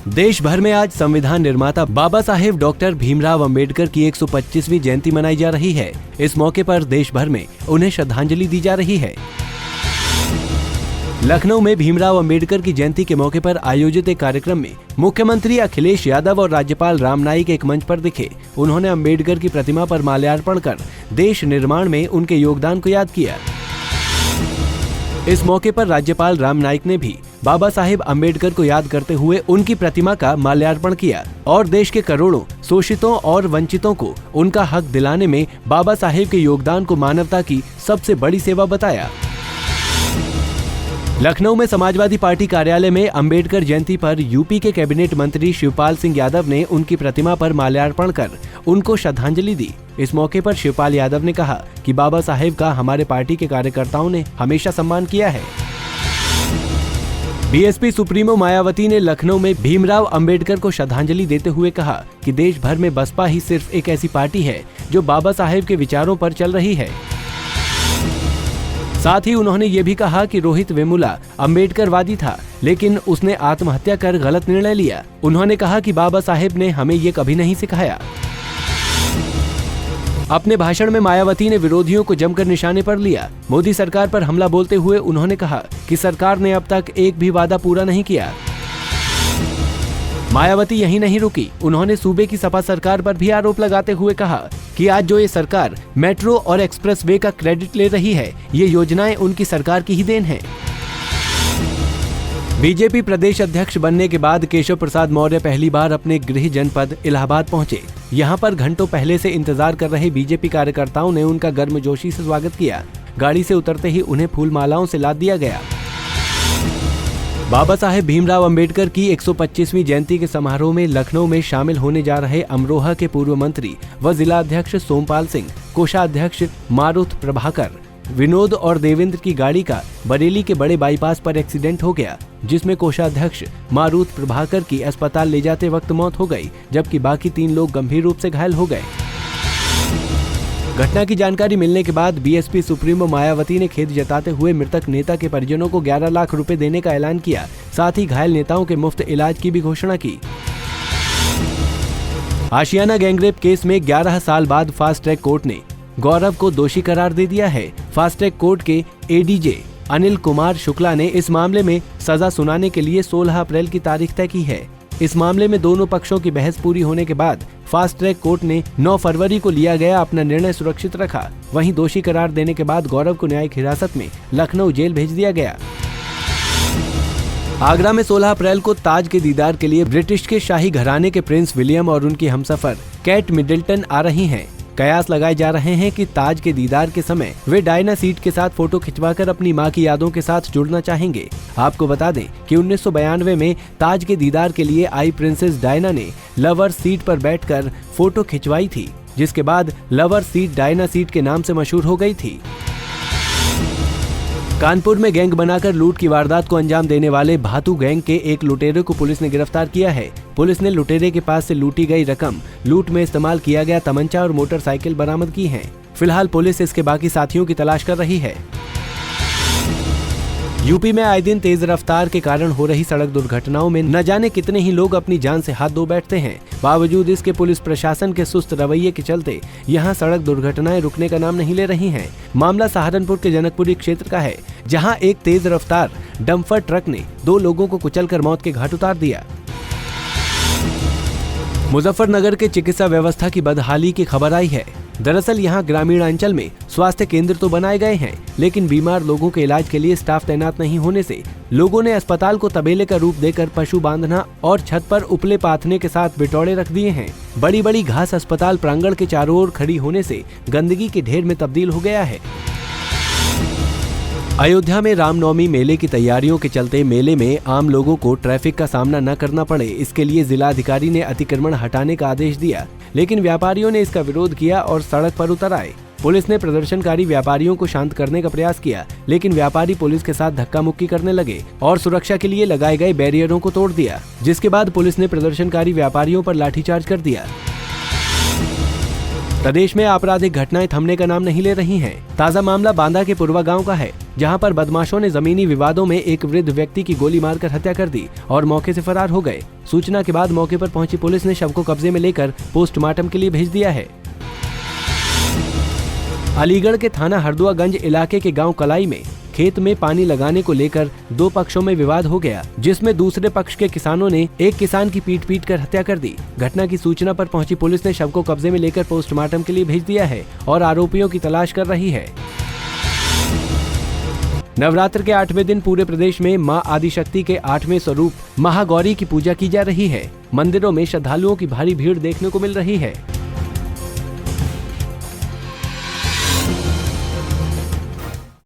देश भर में आज संविधान निर्माता बाबा साहेब डॉक्टर भीमराव अंबेडकर की 125वीं जयंती मनाई जा रही है। इस मौके पर देश भर में उन्हें श्रद्धांजलि दी जा रही है। लखनऊ में भीमराव अंबेडकर की जयंती के मौके पर आयोजित एक कार्यक्रम में मुख्यमंत्री अखिलेश यादव और राज्यपाल राम नाईक एक मंच पर दिखे। उन्होंने अंबेडकर की प्रतिमा पर माल्यार्पण कर देश निर्माण में उनके योगदान को याद किया। इस मौके पर राज्यपाल राम नाईक ने भी बाबा साहेब अंबेडकर को याद करते हुए उनकी प्रतिमा का माल्यार्पण किया और देश के करोड़ों शोषितों और वंचितों को उनका हक दिलाने में बाबा साहेब के योगदान को मानवता की सबसे बड़ी सेवा बताया। लखनऊ में समाजवादी पार्टी कार्यालय में अंबेडकर जयंती पर यूपी के कैबिनेट मंत्री शिवपाल सिंह यादव ने उनकी प्रतिमा पर माल्यार्पण कर उनको श्रद्धांजलि दी। इस मौके पर शिवपाल यादव ने कहा कि बाबा साहेब का हमारे पार्टी के कार्यकर्ताओं ने हमेशा सम्मान किया है। बीएसपी सुप्रीमो मायावती ने लखनऊ में भीमराव अंबेडकर को श्रद्धांजलि देते हुए कहा कि देश भर में बसपा ही सिर्फ एक ऐसी पार्टी है जो बाबा साहेब के विचारों पर चल रही है। साथ ही उन्होंने ये भी कहा कि रोहित वेमुला अंबेडकरवादी था, लेकिन उसने आत्महत्या कर गलत निर्णय लिया। उन्होंने कहा कि बाबा साहेब ने हमें ये कभी नहीं सिखाया। अपने भाषण में मायावती ने विरोधियों को जमकर निशाने पर लिया। मोदी सरकार पर हमला बोलते हुए उन्होंने कहा कि सरकार ने अब तक एक भी वादा पूरा नहीं किया। मायावती यहीं नहीं रुकी, उन्होंने सूबे की सपा सरकार पर भी आरोप लगाते हुए कहा कि आज जो ये सरकार मेट्रो और एक्सप्रेस वे का क्रेडिट ले रही है, ये योजनाएं उनकी सरकार की ही देन है। बीजेपी प्रदेश अध्यक्ष बनने के बाद केशव प्रसाद मौर्य पहली बार अपने गृह जनपद इलाहाबाद पहुंचे। यहां पर घंटों पहले से इंतजार कर रहे बीजेपी कार्यकर्ताओं ने उनका गर्मजोशी से स्वागत किया। गाड़ी से उतरते ही उन्हें फूल मालाओं से लाद दिया गया। बाबा साहेब भीमराव अंबेडकर की 125वीं जयंती के समारोह में लखनऊ में शामिल होने जा रहे अमरोहा के पूर्व मंत्री व जिला अध्यक्ष सोमपाल सिंह, कोषाध्यक्ष मारुत प्रभाकर, विनोद और देवेंद्र की गाड़ी का बरेली के बड़े बाईपास पर एक्सीडेंट हो गया, जिसमें कोषाध्यक्ष मारुत प्रभाकर की अस्पताल ले जाते वक्त मौत हो गई, जबकि बाकी 3 लोग गंभीर रूप से घायल हो गए। घटना की जानकारी मिलने के बाद बीएसपी सुप्रीमो मायावती ने खेद जताते हुए मृतक नेता के परिजनों को 11 लाख रुपए देने का ऐलान किया। साथ ही घायल नेताओं के मुफ्त इलाज की भी घोषणा की। आशियाना गैंगरेप केस में 11 साल बाद फास्ट ट्रैक कोर्ट ने गौरव को दोषी करार दे दिया है। फास्ट ट्रैक कोर्ट के एडीजे अनिल कुमार शुक्ला ने इस मामले में सजा सुनाने के लिए 16 अप्रैल की तारीख तय की है। इस मामले में दोनों पक्षों की बहस पूरी होने के बाद फास्ट ट्रैक कोर्ट ने 9 फरवरी को लिया गया अपना निर्णय सुरक्षित रखा। वहीं दोषी करार देने के बाद गौरव को न्यायिक हिरासत में लखनऊ जेल भेज दिया गया। आगरा में 16 अप्रैल को ताज के दीदार के लिए ब्रिटिश के शाही घराने के प्रिंस विलियम और उनकी हमसफर केट मिडल्टन आ रही हैं। कयास लगाए जा रहे हैं कि ताज के दीदार के समय वे डायना सीट के साथ फोटो खिंचवाकर अपनी मां की यादों के साथ जुड़ना चाहेंगे। आपको बता दें कि 1992 में ताज के दीदार के लिए आई प्रिंसेस डायना ने लवर सीट पर बैठकर फोटो खिंचवाई थी, जिसके बाद लवर सीट डायना सीट के नाम से मशहूर हो गई थी। कानपुर में गैंग बनाकर लूट की वारदात को अंजाम देने वाले भातू गैंग के एक लुटेरे को पुलिस ने गिरफ्तार किया है। पुलिस ने लुटेरे के पास से लूटी गई रकम, लूट में इस्तेमाल किया गया तमंचा और मोटरसाइकिल बरामद की हैं। फिलहाल पुलिस इसके बाकी साथियों की तलाश कर रही है। यूपी में आए दिन तेज रफ्तार के कारण हो रही सड़क दुर्घटनाओं में न जाने कितने ही लोग अपनी जान से हाथ धो बैठते हैं। बावजूद इसके पुलिस प्रशासन के सुस्त रवैये के चलते यहां सड़क दुर्घटनाएं रुकने का नाम नहीं ले रही हैं। मामला सहारनपुर के जनकपुरी क्षेत्र का है, जहां एक तेज रफ्तार डंपर ट्रक ने 2 लोगों को कुचलकर मौत के घाट उतार दिया। मुजफ्फरनगर के चिकित्सा व्यवस्था की बदहाली की खबर आई है। दरअसल यहां ग्रामीण अंचल में स्वास्थ्य केंद्र तो बनाए गए हैं, लेकिन बीमार लोगों के इलाज के लिए स्टाफ तैनात नहीं होने से लोगों ने अस्पताल को तबेले का रूप देकर पशु बांधना और छत पर उपले पाथने के साथ बिटौड़े रख दिए हैं। बड़ी बड़ी घास अस्पताल प्रांगण के चारों ओर खड़ी होने से गंदगी के ढेर में तब्दील हो गया है। अयोध्या में रामनवमी मेले की तैयारियों के चलते मेले में आम लोगों को ट्रैफिक का सामना न करना पड़े, इसके लिए जिलाधिकारी ने अतिक्रमण हटाने का आदेश दिया, लेकिन व्यापारियों ने इसका विरोध किया और सड़क पर उतर आए। पुलिस ने प्रदर्शनकारी व्यापारियों को शांत करने का प्रयास किया, लेकिन व्यापारी पुलिस के साथ धक्का मुक्की करने लगे और सुरक्षा के लिए लगाए गए बैरियरों को तोड़ दिया, जिसके बाद पुलिस ने प्रदर्शनकारी व्यापारियों पर लाठीचार्ज कर दिया। प्रदेश में आपराधिक घटनाएं थमने का नाम नहीं ले रही हैं। ताजा मामला बांदा के पुरवा गांव का है, जहां पर बदमाशों ने जमीनी विवादों में एक वृद्ध व्यक्ति की गोली मारकर हत्या कर दी और मौके से फरार हो गए। सूचना के बाद मौके पर पहुंची पुलिस ने शव को कब्जे में लेकर पोस्टमार्टम के लिए भेज दिया है। अलीगढ़ के थाना हरदुआगंज इलाके के गांव कलाई में खेत में पानी लगाने को लेकर दो पक्षों में विवाद हो गया, जिसमें दूसरे पक्ष के किसानों ने एक किसान की पीट कर हत्या कर दी। घटना की सूचना पर पहुंची पुलिस ने शव को कब्जे में लेकर पोस्टमार्टम के लिए भेज दिया है और आरोपियों की तलाश कर रही है। नवरात्र के 8वें दिन पूरे प्रदेश में मां आदिशक्ति के 8वें स्वरूप महागौरी की पूजा की जा रही है। मंदिरों में श्रद्धालुओं की भारी भीड़ देखने को मिल रही है।